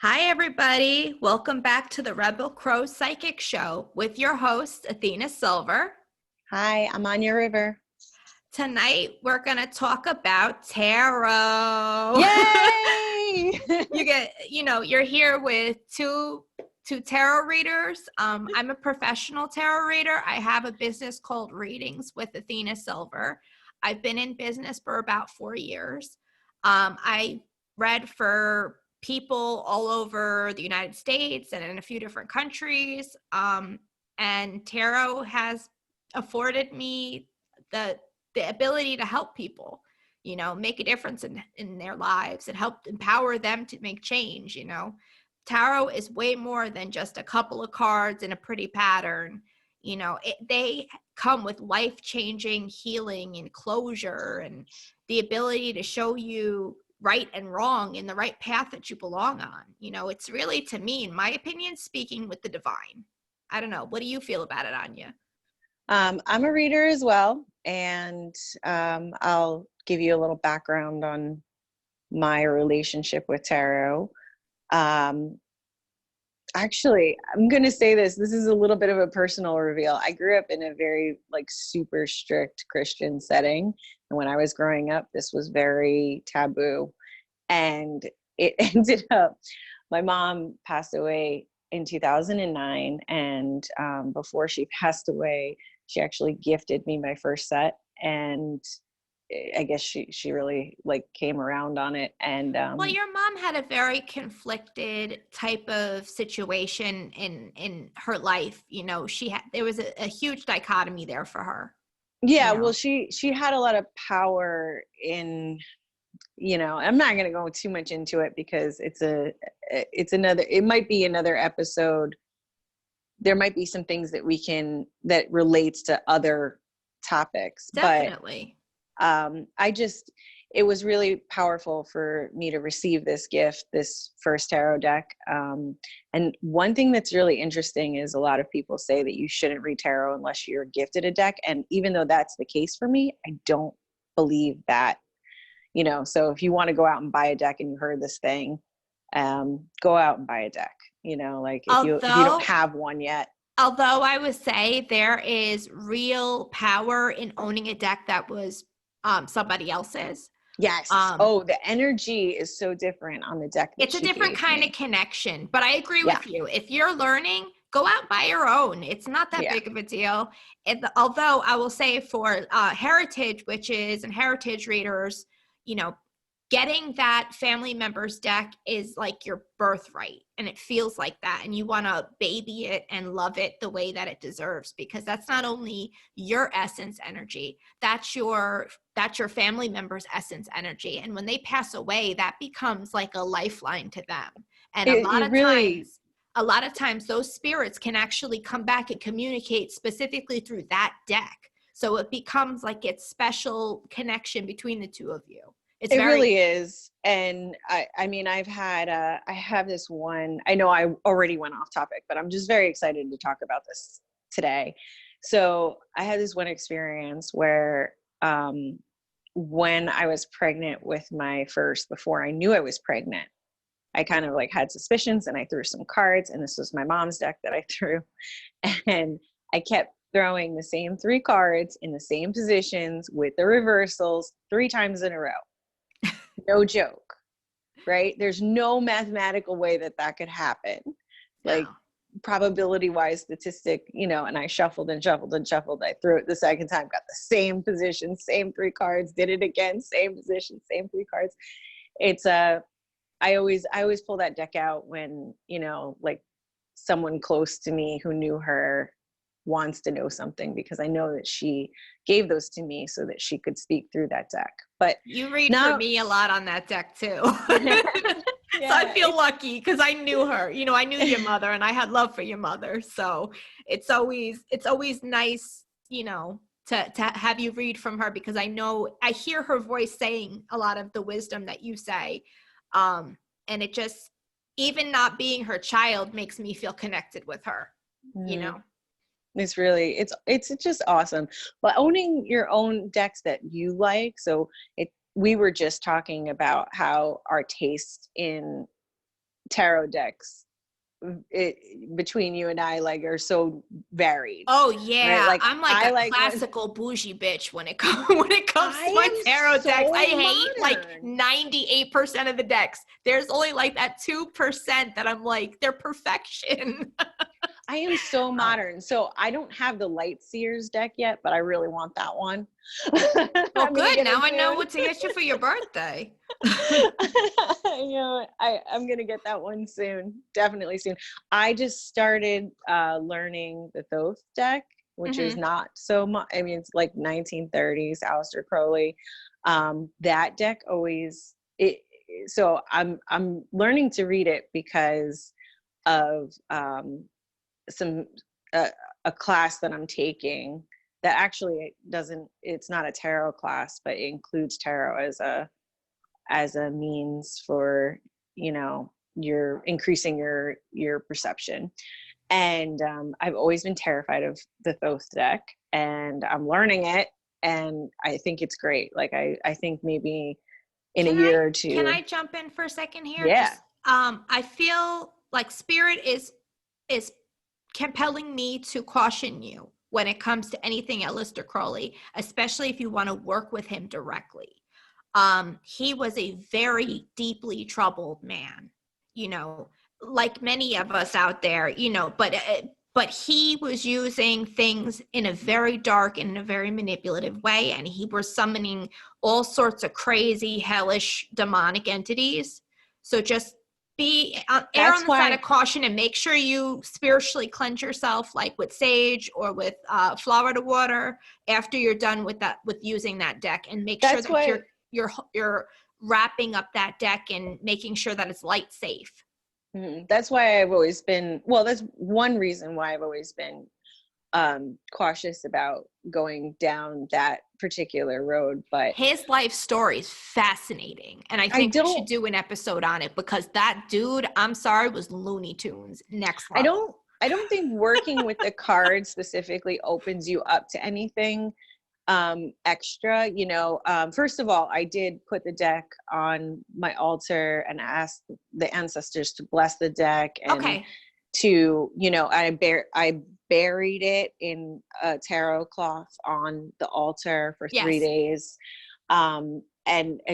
Hi, everybody. Welcome back to the Rebel Crow Psychic Show with your host, Athena Silver. Hi, I'm Anja River. Tonight, we're going to talk about tarot. Yay! You're here with two tarot readers. I'm a professional tarot reader. I have a business called Readings with Athena Silver. I've been in business for about 4 years. I read for people all over the United States and in a few different countries. And tarot has afforded me the ability to help people, make a difference in their lives and help empower them to make change. Tarot is way more than just a couple of cards and a pretty pattern. They come with life-changing healing and closure and the ability to show you right and wrong in the right path that you belong on. It's really, to me, in my opinion, speaking with the divine. I don't know. What do you feel about it, Anja? I'm a reader as well, and I'll give you a little background on my relationship with tarot. Actually, I'm going to say this is a little bit of a personal reveal. I grew up in a very super strict Christian setting. And when I was growing up, this was very taboo. And it ended up, my mom passed away in 2009. And before she passed away, she actually gifted me my first set. And I guess she really came around on it. And well, your mom had a very conflicted type of situation in her life. There was a huge dichotomy there for her. Yeah, well, she had a lot of power in, I'm not going to go too much into it because it might be another episode. There might be some things that relates to other topics. Definitely. But it was really powerful for me to receive this gift, this first tarot deck. And one thing that's really interesting is a lot of people say that you shouldn't read tarot unless you're gifted a deck. And even though that's the case for me, I don't believe that, so if you want to go out and buy a deck and you heard this thing, go out and buy a deck, if you don't have one yet. Although I would say there is real power in owning a deck that was somebody else's. Yes. The energy is so different on the deck. It's a different kind of connection, but I agree with you. If you're learning, go out and buy your own. It's not that big of a deal. Although I will say for heritage witches and heritage readers, getting that family member's deck is like your birthright, and it feels like that, and you want to baby it and love it the way that it deserves, because that's not only your essence energy, that's your family member's essence energy, and when they pass away, that becomes like a lifeline to them. And a lot of times those spirits can actually come back and communicate specifically through that deck, so it becomes like it's special connection between the two of you. It really is. And I have this one, I know I already went off topic, but I'm just very excited to talk about this today. So I had this one experience where when I was pregnant with my first, before I knew I was pregnant, I kind of had suspicions, and I threw some cards, and this was my mom's deck that I threw. And I kept throwing the same 3 cards in the same positions with the reversals 3 times in a row. No joke, right? There's no mathematical way that could happen. Probability wise, statistic, and I shuffled and shuffled and shuffled. I threw it the second time, got the same position, same 3 cards, did it again, same position, same 3 cards. It's I always pull that deck out when, someone close to me who knew her wants to know something, because I know that she gave those to me so that she could speak through that deck. But you read for me a lot on that deck too. So I feel lucky because I knew her. I knew your mother, and I had love for your mother. So it's always nice, to have you read from her, because I hear her voice saying a lot of the wisdom that you say. And it just, even not being her child, makes me feel connected with her, It's really, it's just awesome. But owning your own decks that you like. So we were just talking about how our taste in tarot decks between you and I, like, are so varied. Oh yeah, right? Like, I'm like I a like classical bougie bitch when it comes to my tarot so decks. I hate like modern. 98% of the decks. There's only like that 2% that I'm like, they're perfection. I am so modern. So I don't have the Light Seers deck yet, but I really want that one. Well, I'm gonna good. get Now it I know soon. what to get you for your birthday. I'm gonna get that one soon. Definitely soon. I just started learning the Thoth deck, which is not so much. I mean, it's like 1930s Aleister Crowley. That deck always it. So I'm learning to read it because of some a class that I'm taking that actually doesn't. It's not a tarot class, but it includes tarot as a means for, you know, your increasing your perception. And I've always been terrified of the Thoth deck, and I'm learning it, and I think it's great. Like, I think maybe in a year or two. Can I jump in for a second here? Yeah. Just, I feel like spirit is compelling me to caution you when it comes to anything Aleister Crowley, especially if you want to work with him directly. He was a very deeply troubled man, you know, like many of us out there, you know, but he was using things in a very dark and in a very manipulative way, and he was summoning all sorts of crazy, hellish, demonic entities. So just err on the side of caution and make sure you spiritually cleanse yourself, like with sage or with Florida water after you're done with using that deck, and make sure that you're wrapping up that deck and making sure that it's light safe. That's why I've always been, well, that's one reason why I've always been cautious about going down that particular road. But his life story is fascinating, and I think we should do an episode on it, because that dude, I'm sorry, was Looney Tunes next level. I don't think working with the cards specifically opens you up to anything extra, you know. First of all, I did put the deck on my altar and asked the ancestors to bless the deck, and to, you know, I buried it in a tarot cloth on the altar for 3 days, and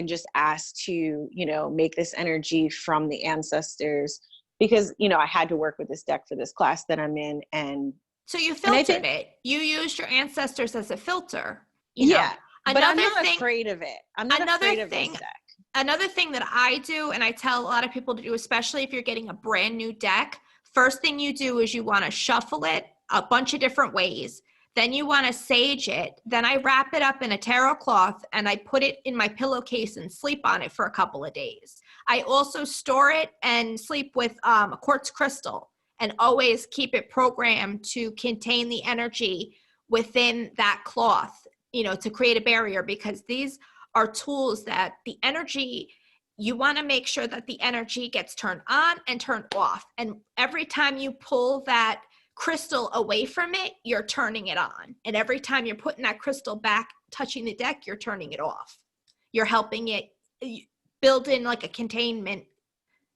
just asked to, you know, make this energy from the ancestors, because, you know, I had to work with this deck for this class that I'm in. And so you filtered it. You used your ancestors as a filter. You know? But I'm not afraid of it. I'm not afraid of this deck. Another thing that I do, and I tell a lot of people to do, especially if you're getting a brand new deck, first thing you do is you want to shuffle it a bunch of different ways. Then you want to sage it. Then I wrap it up in a tarot cloth and I put it in my pillowcase and sleep on it for a couple of days. I also store it and sleep with a quartz crystal, and always keep it programmed to contain the energy within that cloth, you know, to create a barrier, because these are tools that the energy, you want to make sure that the energy gets turned on and turned off. And every time you pull that crystal away from it, you're turning it on. And every time you're putting that crystal back, touching the deck, you're turning it off. You're helping it build in like a containment,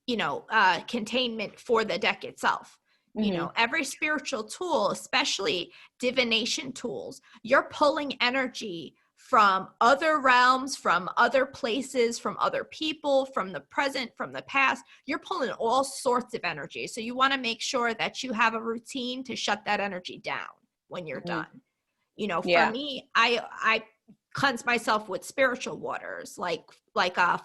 you know, containment for the deck itself. You know, every spiritual tool, especially divination tools, you're pulling energy from other realms, from other places, from other people, from the present, from the past. You're pulling all sorts of energy. So you want to make sure that you have a routine to shut that energy down when you're done. You know, for me, I cleanse myself with spiritual waters, like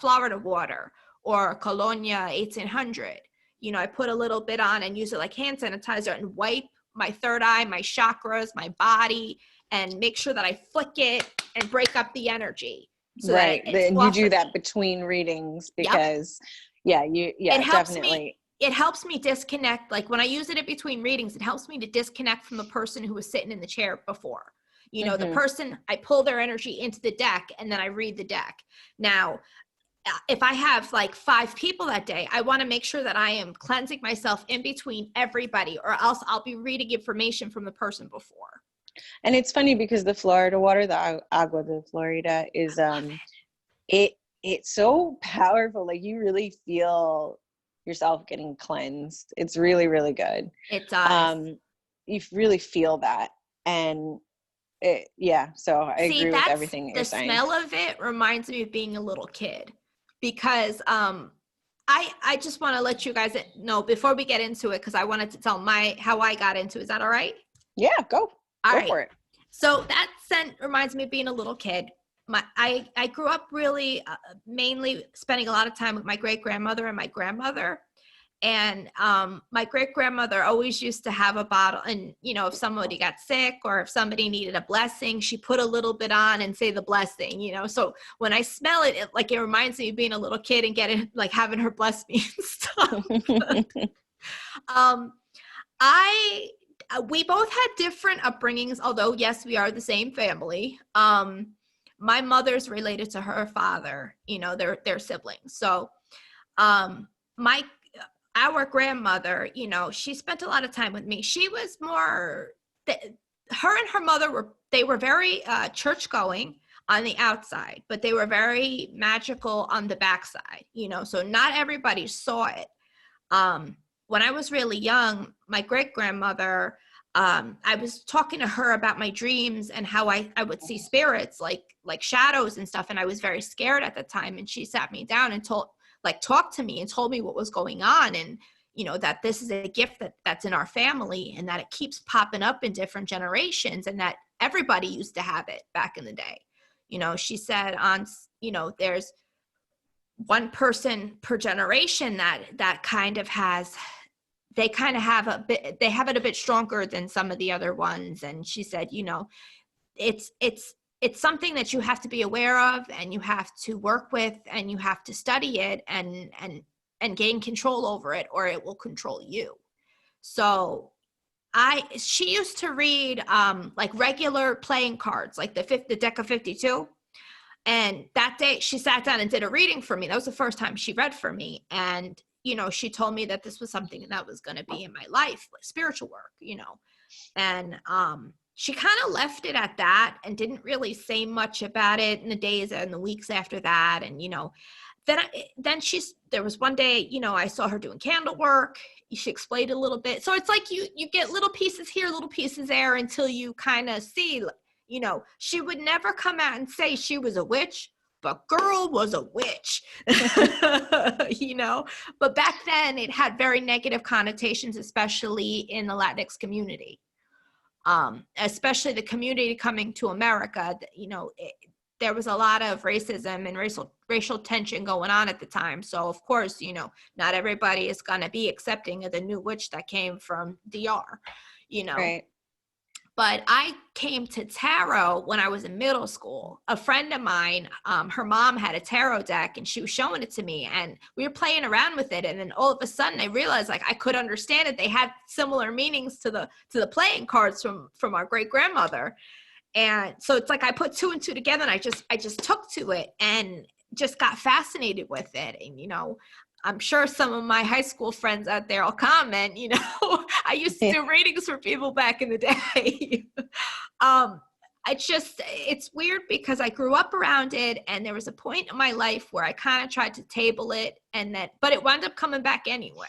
Florida water or Colonia 1800. You know, I put a little bit on and use it like hand sanitizer and wipe my third eye, my chakras, my body, and make sure that I flick it and break up the energy. So right. Then you do that between readings, because it helps definitely. It helps me disconnect. Like when I use it in between readings, it helps me to disconnect from the person who was sitting in the chair before. You know, the person, I pull their energy into the deck and then I read the deck. Now, if I have like 5 people that day, I want to make sure that I am cleansing myself in between everybody, or else I'll be reading information from the person before. And it's funny because the Florida water, the agua de Florida, is it's so powerful. Like you really feel yourself getting cleansed. It's really, really good. It does. You really feel that. And so I See, agree with that's everything that the you're saying. smell of it reminds me of being a little kid, because I just want to let you guys know before we get into it, because I wanted to tell how I got into it. Is that all right? Yeah, go All right. for it. So that scent reminds me of being a little kid. I grew up really mainly spending a lot of time with my great grandmother and my grandmother. And my great grandmother always used to have a bottle, and if somebody got sick or if somebody needed a blessing, she put a little bit on and say the blessing. So when I smell it, it reminds me of being a little kid and getting having her bless me and stuff. We both had different upbringings, although yes, we are the same family. My mother's related to her father, they're siblings. So our grandmother, she spent a lot of time with me. She was more, her and her mother were very church going on the outside, but they were very magical on the backside, so not everybody saw it. When I was really young, my great grandmother, I was talking to her about my dreams and how I would see spirits like shadows and stuff. And I was very scared at the time. And she sat me down and talked to me and told me what was going on. And, that this is a gift that's in our family and that it keeps popping up in different generations and that everybody used to have it back in the day. She said there's one person per generation that kind of has, they kind of have they have it a bit stronger than some of the other ones. And she said, it's something that you have to be aware of and you have to work with and you have to study it and gain control over it, or it will control you. So she used to read regular playing cards, like the deck of 52. And that day she sat down and did a reading for me. That was the first time she read for me. And, she told me that this was something that was going to be in my life, like spiritual work, and she kind of left it at that and didn't really say much about it in the days and the weeks after that. And, then there was one day, I saw her doing candle work. She explained a little bit. So it's like you get little pieces here, little pieces there until you kind of see, she would never come out and say she was a witch, but girl was a witch, but back then it had very negative connotations, especially in the Latinx community, especially the community coming to America. There was a lot of racism and racial tension going on at the time. So of course, not everybody is going to be accepting of the new witch that came from DR, Right. But I came to tarot when I was in middle school. A friend of mine, her mom had a tarot deck and she was showing it to me and we were playing around with it. And then all of a sudden I realized I could understand it. They had similar meanings to the playing cards from our great grandmother. And so it's I put two and two together and I just took to it and just got fascinated with it. And, I'm sure some of my high school friends out there will comment, I used to do readings for people back in the day. It's weird because I grew up around it and there was a point in my life where I kind of tried to table it but it wound up coming back anyway,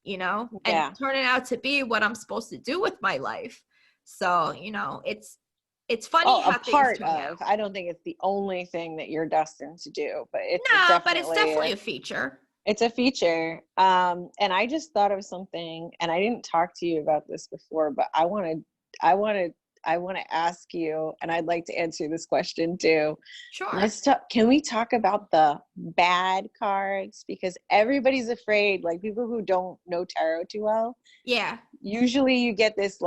and turning out to be what I'm supposed to do with my life. So, it's funny how things turn out. I don't think it's the only thing that you're destined to do, but it's definitely a feature. It's a feature. And I just thought of something, and I didn't talk to you about this before, but I want to ask you, and I'd like to answer this question too. Sure. Can we talk about the bad cards? Because everybody's afraid, people who don't know tarot too well. Yeah. Usually you get this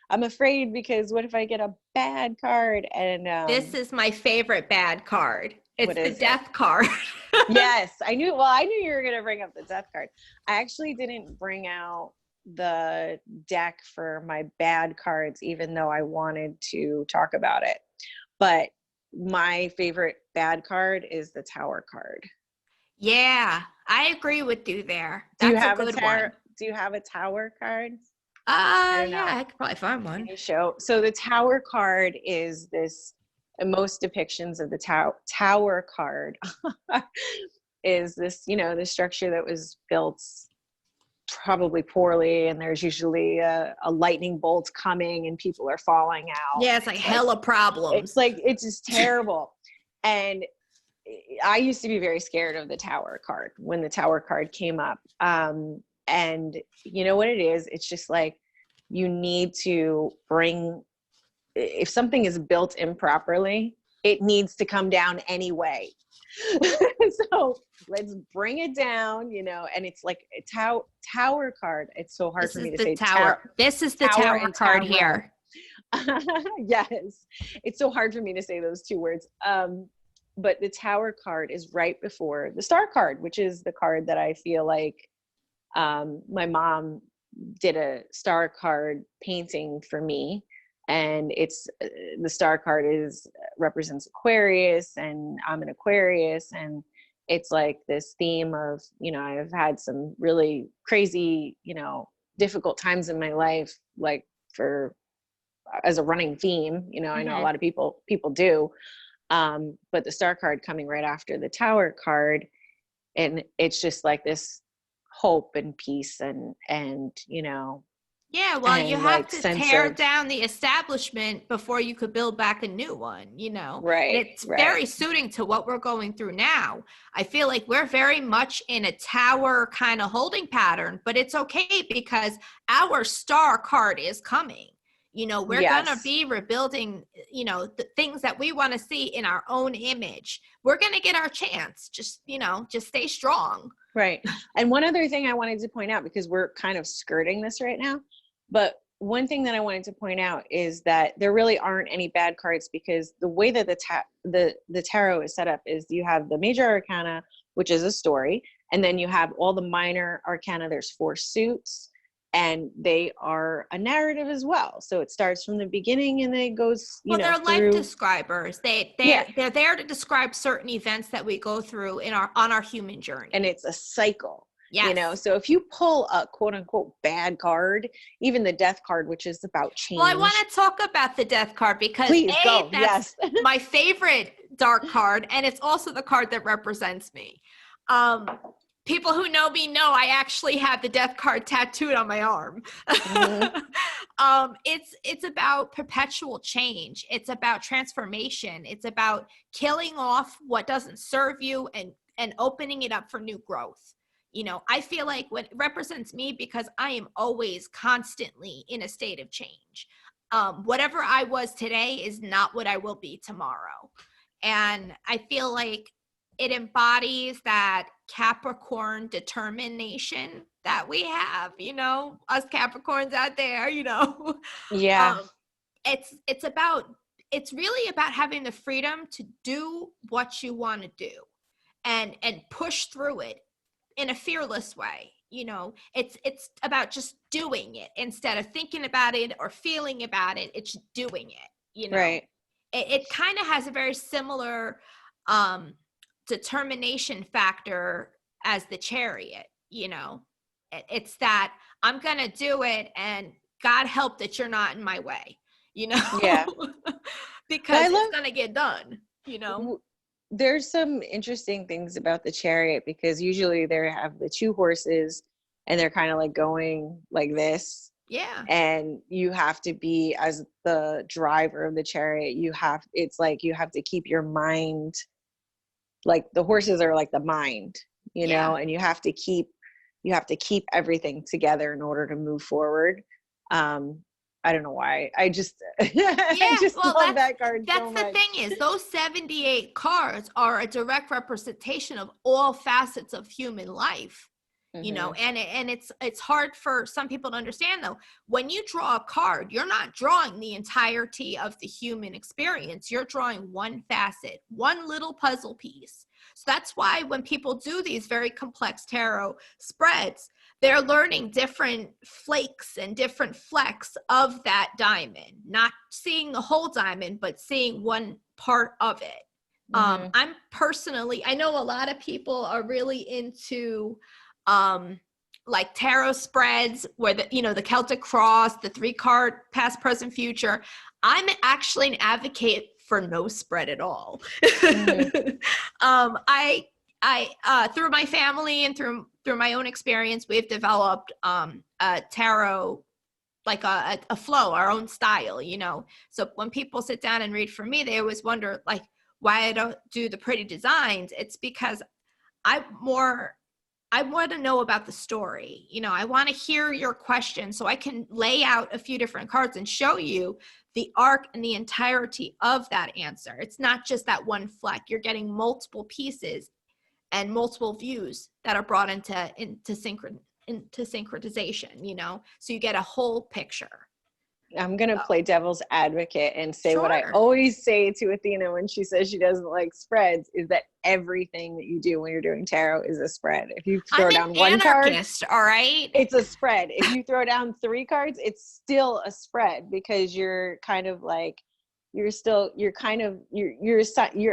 I'm afraid because what if I get a bad card? And this is my favorite bad card. It's the death card. Yes, I knew you were going to bring up the death card. I actually didn't bring out the deck for my bad cards, even though I wanted to talk about it. But my favorite bad card is the Tower card. Yeah, I agree with you there. Do you have a Tower card? Yeah, I could probably find one. So the Tower card is this, most depictions of the Tower card is this, you know, this structure that was built probably poorly, and there's usually a lightning bolt coming and people are falling out. Yeah, it's like hella problems. It's like, it's just terrible. And I used to be very scared of the tower card when the tower card came up. And you know what it is? It's just like, you need to bring, if something is built improperly, it needs to come down anyway. So let's bring it down, you know. And it's like a tower card. It's so hard for me to say tower. This is the tower card here. Yes, it's so hard for me to say those two words. But the tower card is right before the star card, which is the card that I feel like my mom did a star card painting for me. And it's the star card represents Aquarius, and I'm an Aquarius, and it's like this theme of, you know, I've had some really crazy, you know, difficult times in my life, like as a running theme, you know. I know a lot of people do, but the star card coming right after the tower card, and it's just like this hope and peace and you know. Yeah, well, you have to tear down the establishment before you could build back a new one, you know? Right. And it's very suiting to what we're going through now. I feel like we're very much in a tower kind of holding pattern, but it's okay because our star card is coming. You know, we're going to be rebuilding, you know, the things that we want to see in our own image. We're going to get our chance. Just, you know, just stay strong. Right. And one other thing I wanted to point out, because we're kind of skirting this right now, but one thing that I wanted to point out is that there really aren't any bad cards, because the way that the tarot is set up is you have the major arcana, which is a story, and then you have all the minor arcana. There's 4 suits, and they are a narrative as well. So it starts from the beginning and then it goes, you know, they're through. Life describers. They're there to describe certain events that we go through on our human journey. And it's a cycle. Yes. You know, so if you pull a quote unquote bad card, even the death card, which is about change. Well, I want to talk about the death card because that's my favorite dark card, and it's also the card that represents me. People who know me know I actually have the death card tattooed on my arm. It's about perpetual change. It's about transformation. It's about killing off what doesn't serve you and opening it up for new growth. You know, I feel like what represents me, because I am always constantly in a state of change. Whatever I was today is not what I will be tomorrow. And I feel like it embodies that Capricorn determination that we have, you know, us Capricorns out there, you know. Yeah. It's really about having the freedom to do what you want to do and push through it in a fearless way. You know, it's about just doing it instead of thinking about it or feeling about it. It's doing it, you know. Right. It kind of has a very similar determination factor as the Chariot, you know. It's that I'm going to do it, and God help that you're not in my way, you know. Yeah. Because it's going to get done, you know. There's some interesting things about the Chariot, because usually they have the 2 horses and they're kind of like going like this. Yeah. And you have to be, as the driver of the Chariot, it's like you have to keep your mind, like the horses are like the mind, you know, and you have to keep everything together in order to move forward. I don't know why. I just love that card so much. That's the thing is, those 78 cards are a direct representation of all facets of human life, you know, and it's hard for some people to understand, though. When you draw a card, you're not drawing the entirety of the human experience. You're drawing one facet, one little puzzle piece. So that's why when people do these very complex tarot spreads, they're learning different flakes and different flecks of that diamond, not seeing the whole diamond, but seeing one part of it. I know a lot of people are really into like tarot spreads where the Celtic cross, the 3-card past, present, future. I'm actually an advocate for no spread at all. through my family and through my own experience, we've developed a tarot, like a flow, our own style, you know. So when people sit down and read from me, they always wonder like why I don't do the pretty designs. It's because I want to know about the story. You know, I want to hear your question so I can lay out a few different cards and show you the arc and the entirety of that answer. It's not just that one fleck. You're getting multiple pieces and multiple views that are brought into synchronization, you know, so you get a whole picture. I'm going to play devil's advocate and say what I Sure. always say to Athena when she says she doesn't like spreads is that everything that you do when you're doing tarot is a spread. If you throw down one card, All right. it's a spread. If you throw down 3 cards, it's still a spread because you're kind of like, you're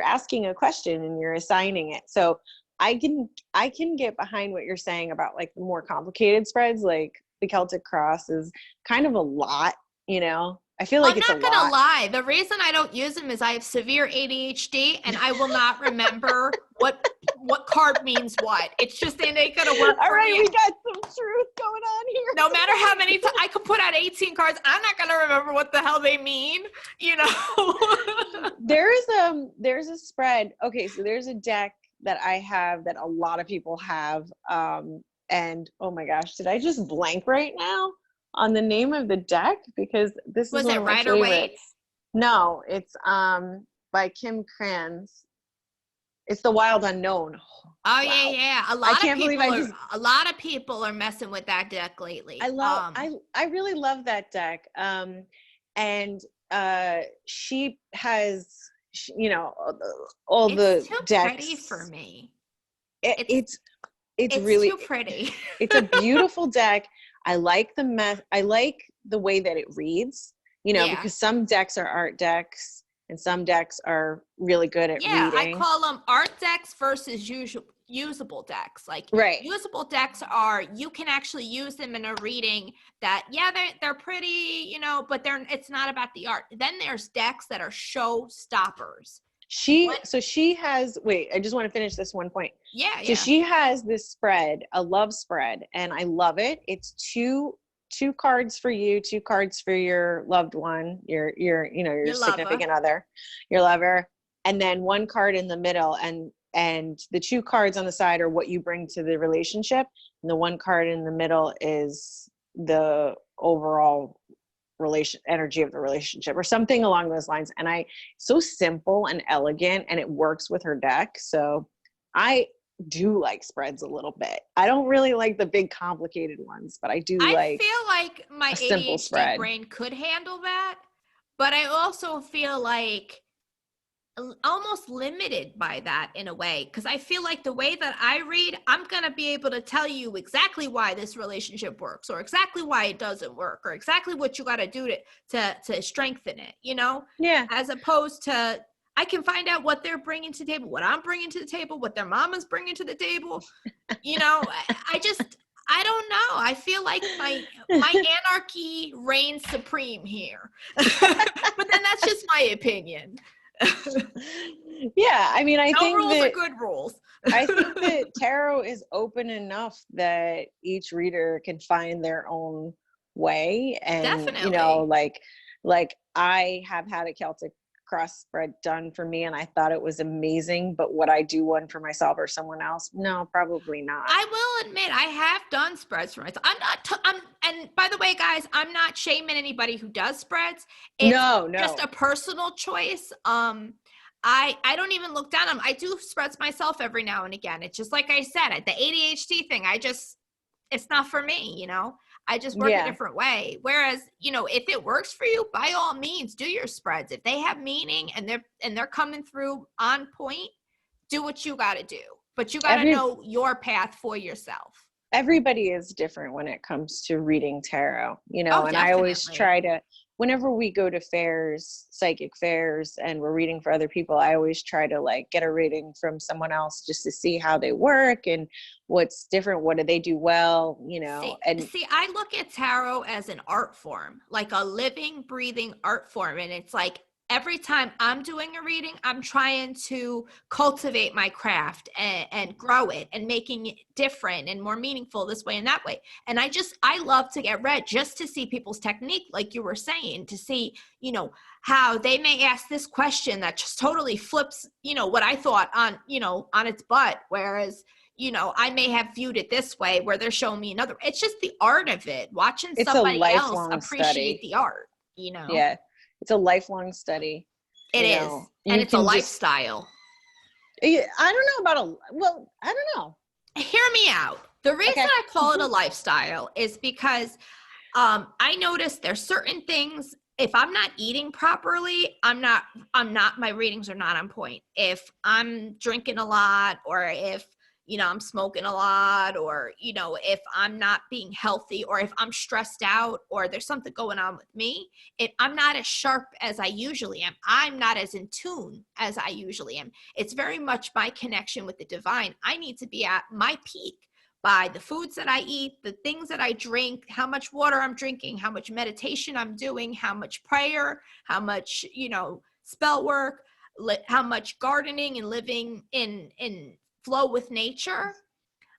asking a question and you're assigning it. So I can get behind what you're saying about like the more complicated spreads, like the Celtic Cross is kind of a lot. You know, I feel like it's a lot. I'm not gonna lie. The reason I don't use them is I have severe ADHD and I will not remember what card means what. It's just they ain't gonna work. All right, we got some truth going on here. No matter how many times I could put out 18 cards, I'm not gonna remember what the hell they mean. You know. There's a spread. Okay, so there's a deck that I have that a lot of people have. And oh my gosh, did I just blank right now on the name of the deck? Because this is one of my favorites. Waite? No, it's by Karns. It's the Wild Unknown. Oh wow. yeah. A lot of people are messing with that deck lately. I really love that deck. And she has, you know, all the too decks. Pretty for me. It's really too pretty. It's a beautiful deck. I like the way that it reads, you know, because some decks are art decks and some decks are really good at reading. I call them art decks versus usable decks. Like usable decks are, you can actually use them in a reading that, they're pretty, you know, but it's not about the art. Then there's decks that are show stoppers. I just want to finish this one point. So she has this spread, a love spread, and I love it. It's two cards for you, 2 cards for your loved one, your significant other, your lover, and then 1 card in the middle, and the 2 cards on the side are what you bring to the relationship, and the 1 card in the middle is the overall energy of the relationship or something along those lines. And so simple and elegant, and it works with her deck. So I do like spreads a little bit. I don't really like the big complicated ones, but I feel like my ADHD brain could handle that, but I also feel like almost limited by that in a way, because I feel like the way that I read, I'm going to be able to tell you exactly why this relationship works or exactly why it doesn't work or exactly what you got to do to strengthen it, you know? Yeah. As opposed to, I can find out what they're bringing to the table, what I'm bringing to the table, what their mama's bringing to the table. You know, I don't know. I feel like my anarchy reigns supreme here. But then that's just my opinion. Yeah, I mean, I think rules are good rules. I think that tarot is open enough that each reader can find their own way, and definitely, you know, like I have had a Celtic Cross spread done for me, and I thought it was amazing. But would I do one for myself or someone else? No, probably not. I will admit I have done spreads for myself. And by the way, guys, I'm not shaming anybody who does spreads. It's just a personal choice. I don't even look down on them. I do spreads myself every now and again. It's just like I said, the ADHD thing, it's not for me, you know? I just work a different way. Whereas, you know, if it works for you, by all means, do your spreads. If they have meaning and they're coming through on point, do what you got to do. But you got to know your path for yourself. Everybody is different when it comes to reading tarot, you know, and I always try to, whenever we go to fairs, psychic fairs, and we're reading for other people, I always try to like get a reading from someone else just to see how they work and what's different. What do they do well, you know? See, I look at tarot as an art form, like a living, breathing art form. And it's like every time I'm doing a reading, I'm trying to cultivate my craft and grow it and making it different and more meaningful this way and that way. And I love to get read just to see people's technique, like you were saying, to see, how they may ask this question that just totally flips, what I thought on, on its butt. Whereas, I may have viewed it this way where they're showing me another. It's just the art of it, watching It's a somebody else lifelong appreciate study. the art, Yeah. It's a lifelong study. It is. And it's a lifestyle. I don't know about I don't know. Hear me out. The reason I call it a lifestyle is because I notice there's certain things, if I'm not eating properly, my readings are not on point. If I'm drinking a lot, or if, I'm smoking a lot, or, if I'm not being healthy, or if I'm stressed out, or there's something going on with me, if I'm not as sharp as I usually am, I'm not as in tune as I usually am. It's very much my connection with the divine. I need to be at my peak by the foods that I eat, the things that I drink, how much water I'm drinking, how much meditation I'm doing, how much prayer, how much, spell work, how much gardening and living in flow with nature.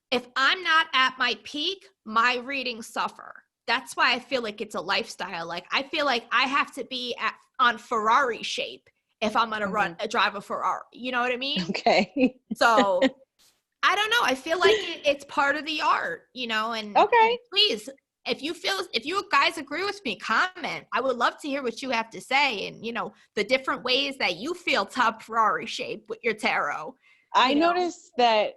If I'm not at my peak, my readings suffer. That's why I feel like it's a lifestyle. Like, I feel like I have to be on Ferrari shape if I'm going to drive a Ferrari. You know what I mean? Okay. So I don't know. I feel like it's part of the art, and please, if you guys agree with me, comment. I would love to hear what you have to say, and, the different ways that you feel top Ferrari shape with your tarot. I noticed that,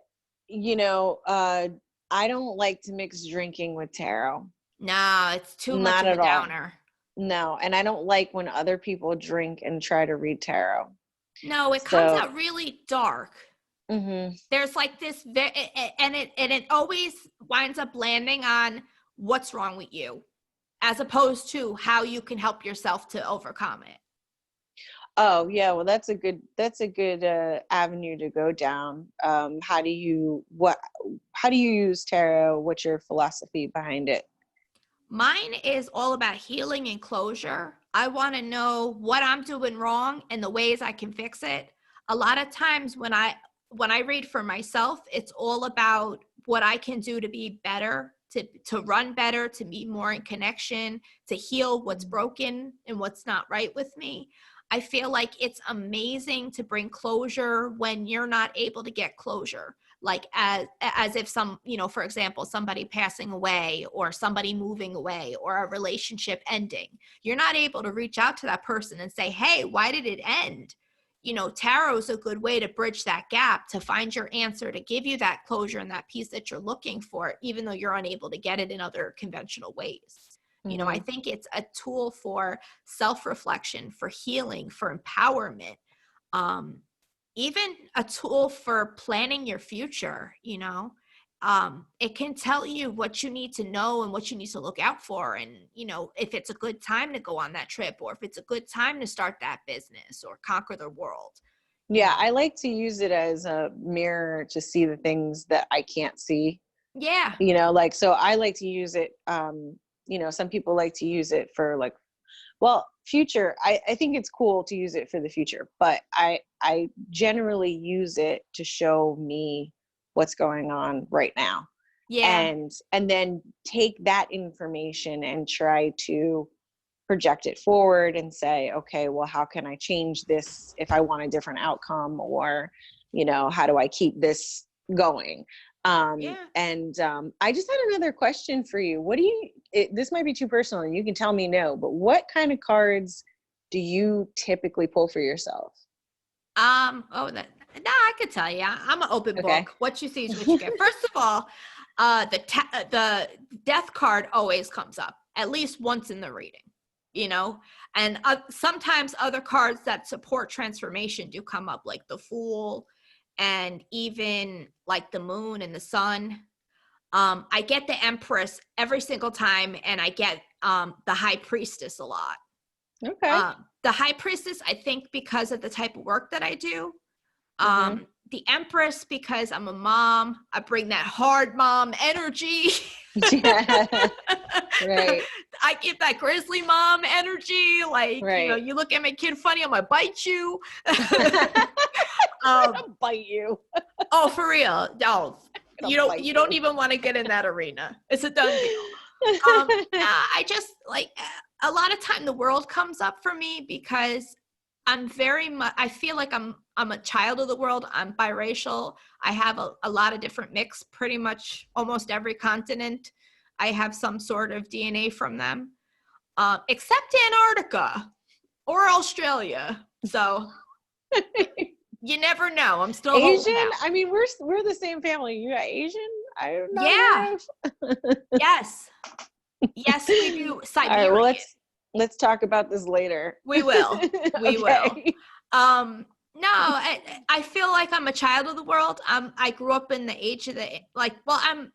I don't like to mix drinking with tarot. No, it's too much of a downer. No, and I don't like when other people drink and try to read tarot. No, it comes out really dark. Mm-hmm. There's like this, and it always winds up landing on what's wrong with you, as opposed to how you can help yourself to overcome it. Oh yeah, well that's a good avenue to go down. How do you use tarot? What's your philosophy behind it? Mine is all about healing and closure. I want to know what I'm doing wrong and the ways I can fix it. A lot of times when I read for myself, it's all about what I can do to be better, to run better, to be more in connection, to heal what's broken and what's not right with me. I feel like it's amazing to bring closure when you're not able to get closure. Like as if for example, somebody passing away, or somebody moving away, or a relationship ending. You're not able to reach out to that person and say, hey, why did it end? Tarot is a good way to bridge that gap, to find your answer, to give you that closure and that peace that you're looking for, even though you're unable to get it in other conventional ways. I think it's a tool for self-reflection, for healing, for empowerment, even a tool for planning your future. It can tell you what you need to know and what you need to look out for. And, if it's a good time to go on that trip, or if it's a good time to start that business or conquer the world. Yeah, I like to use it as a mirror to see the things that I can't see. Yeah. So I like to use it. Some people like to use it for future. I think it's cool to use it for the future, but I generally use it to show me what's going on right now. Yeah. And then take that information and try to project it forward and say, okay, well, how can I change this if I want a different outcome? Or, how do I keep this going? I just had another question for you. This might be too personal and you can tell me no, but what kind of cards do you typically pull for yourself? I could tell you, I'm an open book. What you see is what you get. First of all, the death card always comes up at least once in the reading, and sometimes other cards that support transformation do come up, like the Fool, and even like the Moon and the Sun. I get the Empress every single time, and I get the High Priestess a lot. Okay. The High Priestess, I think, because of the type of work that I do. The Empress, because I'm a mom, I bring that hard mom energy. Yeah. Right. I give that grizzly mom energy. Like, Right. you look at my kid funny, I'm gonna bite you. I'm gonna bite you. Oh, for real. No, Bite you don't even want to get in that arena. It's a done deal. I just like a lot of time the world comes up for me because I'm very much, I feel like I'm a child of the world. I'm biracial. I have a lot of different mix, pretty much almost every continent. I have some sort of DNA from them, except Antarctica or Australia. So you never know. I'm still holding Asian. out. I mean, we're the same family. You got Asian? I'm not Yeah. aware of. Yes. Yes, we do. All Siberian. right, well, let's talk about this later. We will. We will. Okay. No, I feel like I'm a child of the world. I grew up in the age of the I'm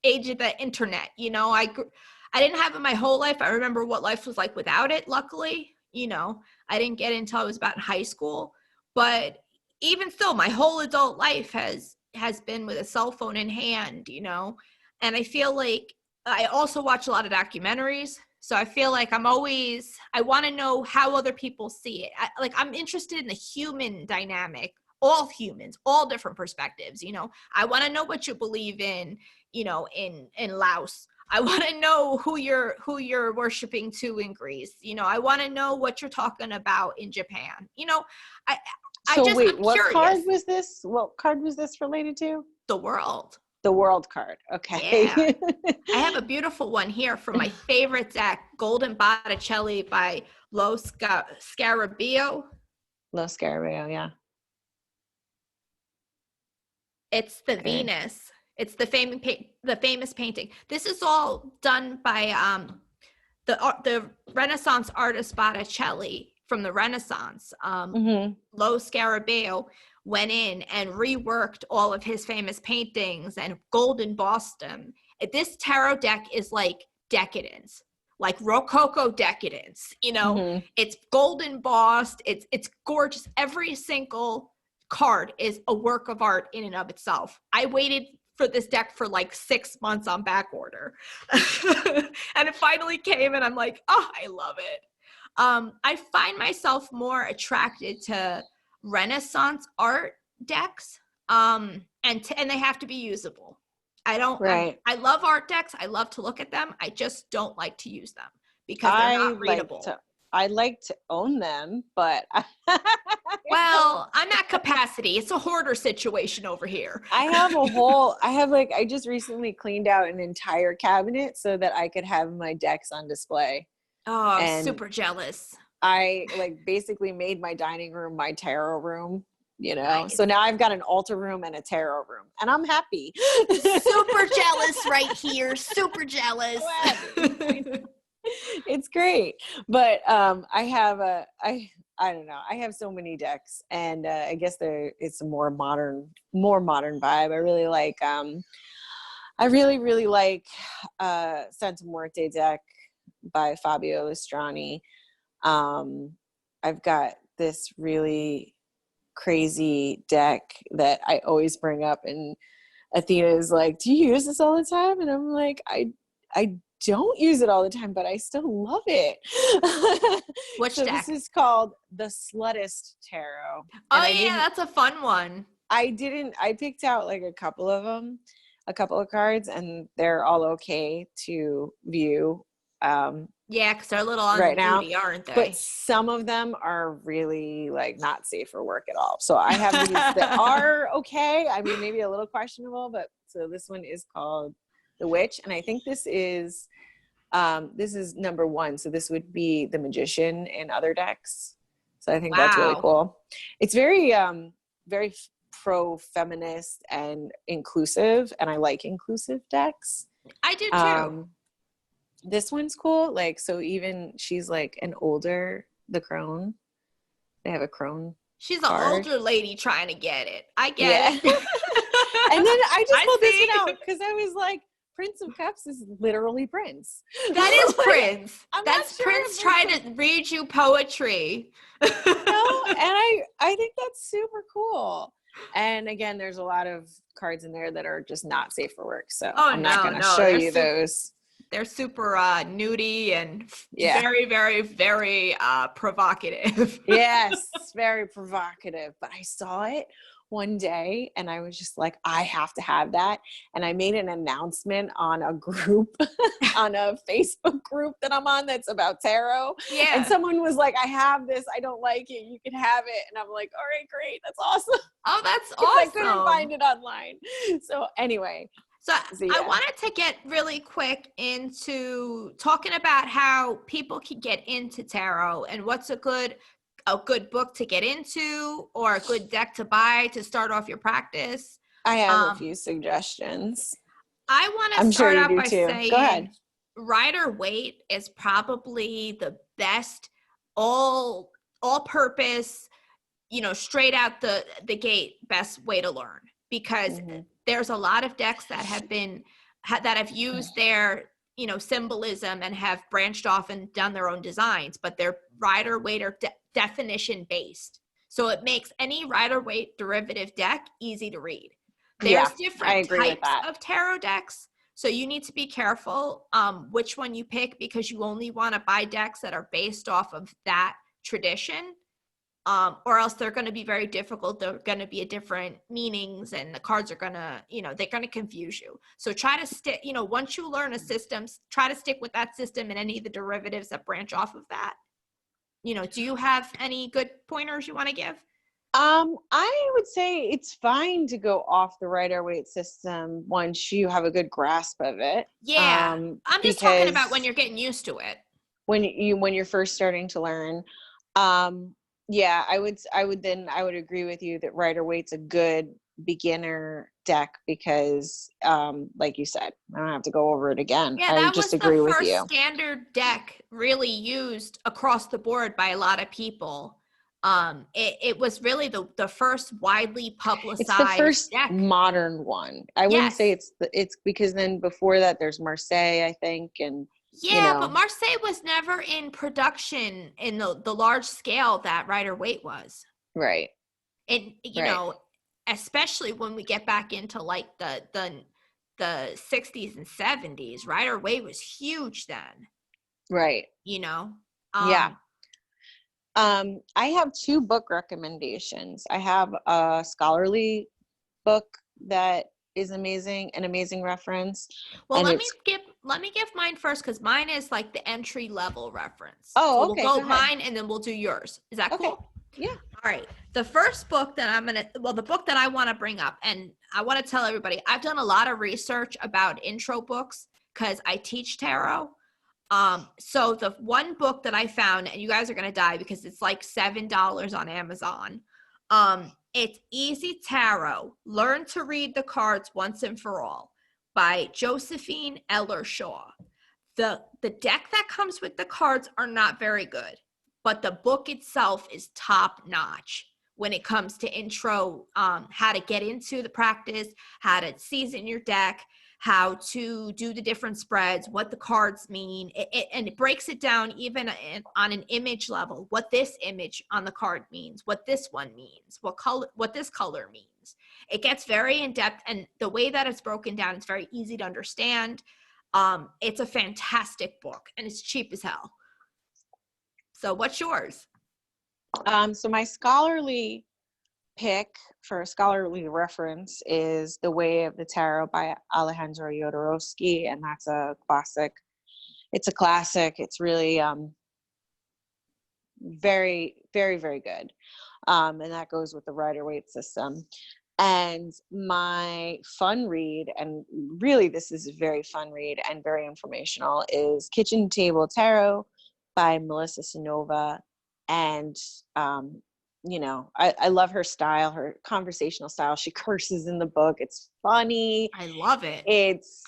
age of the internet. I didn't have it my whole life. I remember what life was like without it. Luckily, I didn't get it until I was about in high school. But even still, my whole adult life has been with a cell phone in hand. And I feel like I also watch a lot of documentaries. So I feel like I want to know how other people see it. I'm interested in the human dynamic, all humans, all different perspectives. I want to know what you believe in, in Laos. I want to know who you're worshiping to in Greece. I want to know what you're talking about in Japan. So wait, I'm what curious. card was this? What card was this related to? The world. The world card. Okay. Yeah. I have a beautiful one here from my favorite deck, Golden Botticelli by Scarabeo. Scarabeo, yeah. It's the Venus. It's the famous painting. This is all done by the Renaissance artist Botticelli from the Renaissance. Lo Scarabeo went in and reworked all of his famous paintings and gold embossed them. This tarot deck is like decadence, like Rococo decadence. It's gold embossed. It's gorgeous. Every single card is a work of art in and of itself. I waited for this deck for like 6 months on back order. And it finally came and I'm like, oh, I love it. I find myself more attracted to Renaissance art decks, and they have to be usable. I love art decks. I love to look at them. I just don't like to use them because they're not readable. I like to own them, but well, I'm at capacity. It's a hoarder situation over here. I just recently cleaned out an entire cabinet so that I could have my decks on display. Oh, I'm super jealous. I basically made my dining room my tarot room, Nice. So now I've got an altar room and a tarot room and I'm happy. Super jealous right here. Super jealous. It's great. But I don't know. I have so many decks and I guess it's a more modern vibe. I really like, I really like Santa Muerte deck by Fabio Lustrani. I've got this really crazy deck that I always bring up and Athena is like, do you use this all the time? And I'm like, I don't use it all the time, but I still love it. Which deck? This is called the Slutist Tarot. Oh yeah, that's a fun one. I picked out like a couple of cards and they're all okay to view. Yeah, because they're a little on right now, duty, aren't they? But some of them are really not safe for work at all. So I have these that are okay. I mean, maybe a little questionable, but so this one is called the Witch, and I think this is number 1. So this would be the Magician in other decks. So I think that's really cool. It's very very pro-feminist and inclusive, and I like inclusive decks. I do too. This one's cool. So even she's an older, the crone. They have a crone. She's an older lady trying to get it. I get it. And then I just pulled this one out because I was like, Prince of Cups is literally Prince. That is Prince. That's Prince trying to read you poetry. And I think that's super cool. And again, there's a lot of cards in there that are just not safe for work. So I'm not going to show you those. They're super nudie and Yeah. very, very, very provocative. Yes, very provocative. But I saw it one day and I was just like, I have to have that. And I made an announcement on a group, on a Facebook group that I'm on that's about tarot. Yeah. And someone was like, I have this. I don't like it. You can have it. And I'm like, all right, great. That's awesome. Oh, that's 'Cause awesome. I couldn't find it online. So anyway. So Yeah. I wanted to get really quick into talking about how people can get into tarot and what's a good book to get into or a good deck to buy to start off your practice. I have a few suggestions. I want to I'm sure start you out do by too. saying Go ahead. Rider-Waite is probably the best all purpose, straight out the gate best way to learn, because there's a lot of decks that have used their symbolism and have branched off and done their own designs, but they're Rider-Waite or definition based, so it makes any Rider-Waite derivative deck easy to read. There's different types of tarot decks, so you need to be careful which one you pick, because you only want to buy decks that are based off of that tradition, or else they're going to be very difficult. They're going to be a different meanings, and the cards are going to, they're going to confuse you. So try to stick, once you learn a system, try to stick with that system and any of the derivatives that branch off of that. Do you have any good pointers you want to give? I would say it's fine to go off the Rider-Waite system once you have a good grasp of it. Yeah. I'm just talking about when you're getting used to it. When you're first starting to learn. Yeah, I would agree with you that Rider-Waite's a good beginner deck because, like you said, I don't have to go over it again. Yeah, I just agree with you. that was the first standard deck really used across the board by a lot of people. It was really the first widely publicized It's the first deck. modern one. I wouldn't say it's because then before that there's Marseille, I think, and but Marseille was never in production in the large scale that Rider-Waite was. Right. And especially when we get back into like the 60s and 70s, Rider-Waite was huge then. Right. Yeah. I have two book recommendations. I have a scholarly book that is an amazing reference. Well, let me give mine first, because mine is like the entry level reference. Oh, so okay. We'll go mine and then we'll do yours. Is that cool? Yeah. All right. The first book that the book that I want to bring up, and I want to tell everybody, I've done a lot of research about intro books because I teach tarot. So the one book that I found, and you guys are going to die because it's like $7 on Amazon. It's Easy Tarot, Learn to Read the Cards Once and for All by Josephine Ellershaw. The deck that comes with the cards are not very good, but the book itself is top notch when it comes to intro, how to get into the practice, how to season your deck, how to do the different spreads, what the cards mean, and it breaks it down even on an image level, what this image on the card means, what this one means, what this color means. It gets very in-depth, and the way that it's broken down, it's very easy to understand. It's a fantastic book, and it's cheap as hell. So what's yours? So my scholarly pick for a scholarly reference is The Way of the Tarot by Alejandro Joderovsky, and that's a classic. It's a classic. It's really very, very, very good. And that goes with the Rider-Waite system. And my fun read, and really this is a very fun read and very informational, is Kitchen Table Tarot by Melissa Cinova. And I love her style, her conversational style. She curses in the book. It's funny. I love it. It's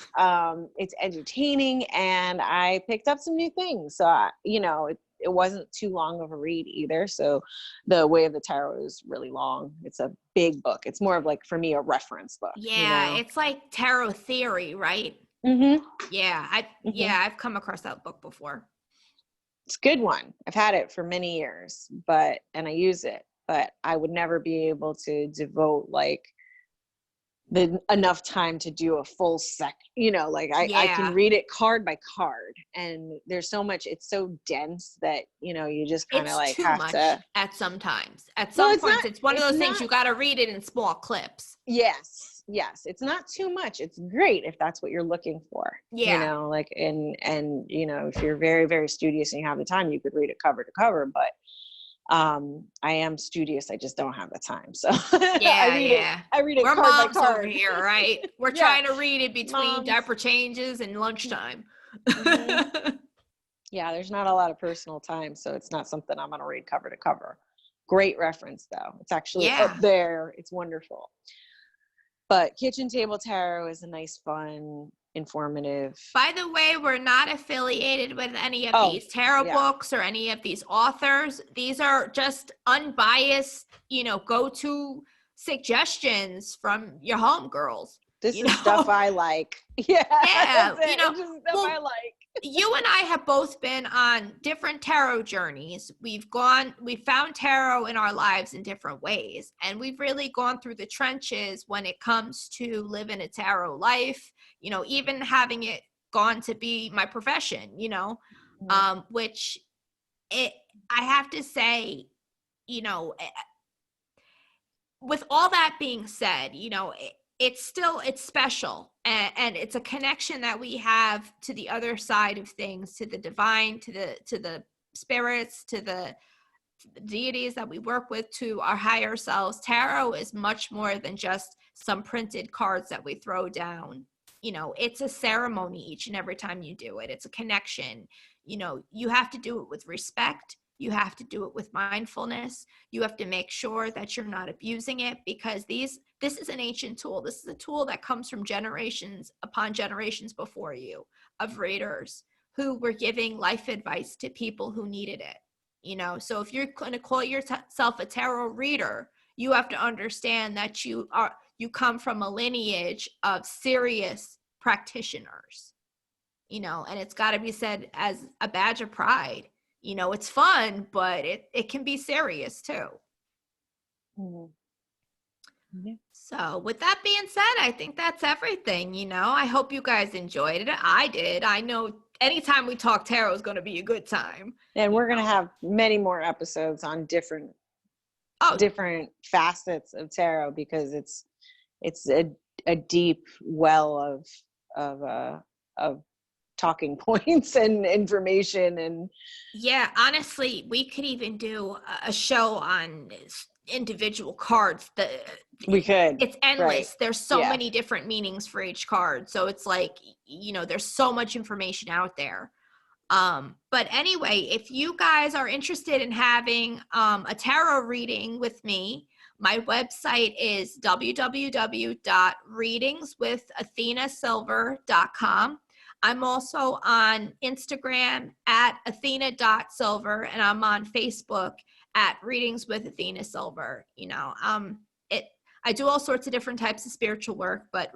entertaining, and I picked up some new things. So it wasn't too long of a read either. So The Way of the Tarot is really long. It's a big book. It's more of like, for me, a reference book. Yeah, it's like tarot theory, right? Mm-hmm. Yeah, I've come across that book before. It's a good one. I've had it for many years, and I use it, but I would never be able to devote like enough time to do a full like I can read it card by card, and there's so much, it's so dense that you just kind of like too have much to at some times. At well, some points it's one of those things you got to read it in small clips. Yes, it's not too much. It's great if that's what you're looking for. Like and if you're very, very studious and you have the time, you could read it cover to cover, but I am studious, I just don't have the time, so I read it we're card moms by card over here, right? We're trying to read it between diaper changes and lunchtime. Mm-hmm. Yeah, there's not a lot of personal time, so it's not something I'm going to read cover to cover. Great reference though, it's actually up there, it's wonderful. But Kitchen Table Tarot is a nice, fun, informative. By the way, we're not affiliated with any of these tarot books or any of these authors. These are just unbiased, go-to suggestions from your homegirls. This is stuff I like. Yeah. It's just stuff I like. You and I have both been on different tarot journeys. We've found tarot in our lives in different ways. And we've really gone through the trenches when it comes to living a tarot life, even having it gone to be my profession, which I have to say, with all that being said, it's special, and it's a connection that we have to the other side of things, to the divine, to the spirits, to the deities that we work with, to our higher selves. Tarot is much more than just some printed cards that we throw down. It's a ceremony each and every time you do it. It's a connection. You have to do it with respect. You have to do it with mindfulness. You have to make sure that you're not abusing it, because this is an ancient tool. This is a tool that comes from generations upon generations before you, of readers who were giving life advice to people who needed it. So if you're going to call yourself a tarot reader, you have to understand that you come from a lineage of serious practitioners, and it's got to be said as a badge of pride. It's fun, but it can be serious too. Mm-hmm. Yeah. So with that being said, I think that's everything. I hope you guys enjoyed it. I did. I know anytime we talk tarot is going to be a good time. And we're going to have many more episodes on different facets of tarot, because it's a deep well of talking points and information. And honestly, we could even do a show on individual cards. We could. It's endless. Right. There's so many different meanings for each card, so it's like, there's so much information out there. But anyway, if you guys are interested in having a tarot reading with me, my website is www.readingswithathenasilver.com. I'm also on Instagram at athena.silver, and I'm on Facebook at Readings with Athena Silver. I do all sorts of different types of spiritual work, but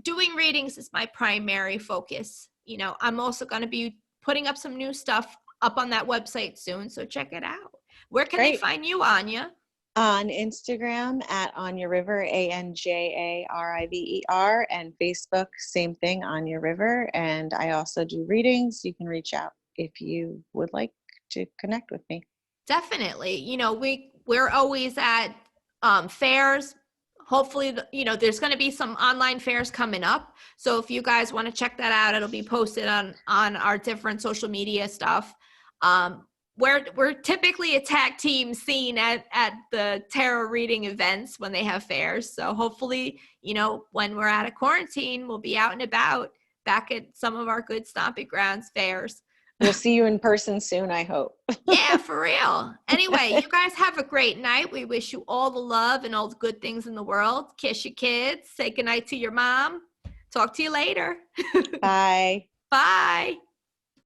doing readings is my primary focus. I'm also going to be putting up some new stuff up on that website soon, so check it out. Where can they find you, Anja? On Instagram at Anja River, ANJARIVER, and Facebook, same thing, Anja River. And I also do readings. You can reach out if you would like to connect with me. Definitely. We're always at fairs. Hopefully, there's going to be some online fairs coming up. So if you guys want to check that out, it'll be posted on our different social media stuff. We're typically a tag team seen at the tarot reading events when they have fairs. So hopefully, when we're out of quarantine, we'll be out and about back at some of our good stomping grounds fairs. We'll see you in person soon, I hope. Yeah, for real. Anyway, you guys have a great night. We wish you all the love and all the good things in the world. Kiss your kids. Say goodnight to your mom. Talk to you later. Bye. Bye.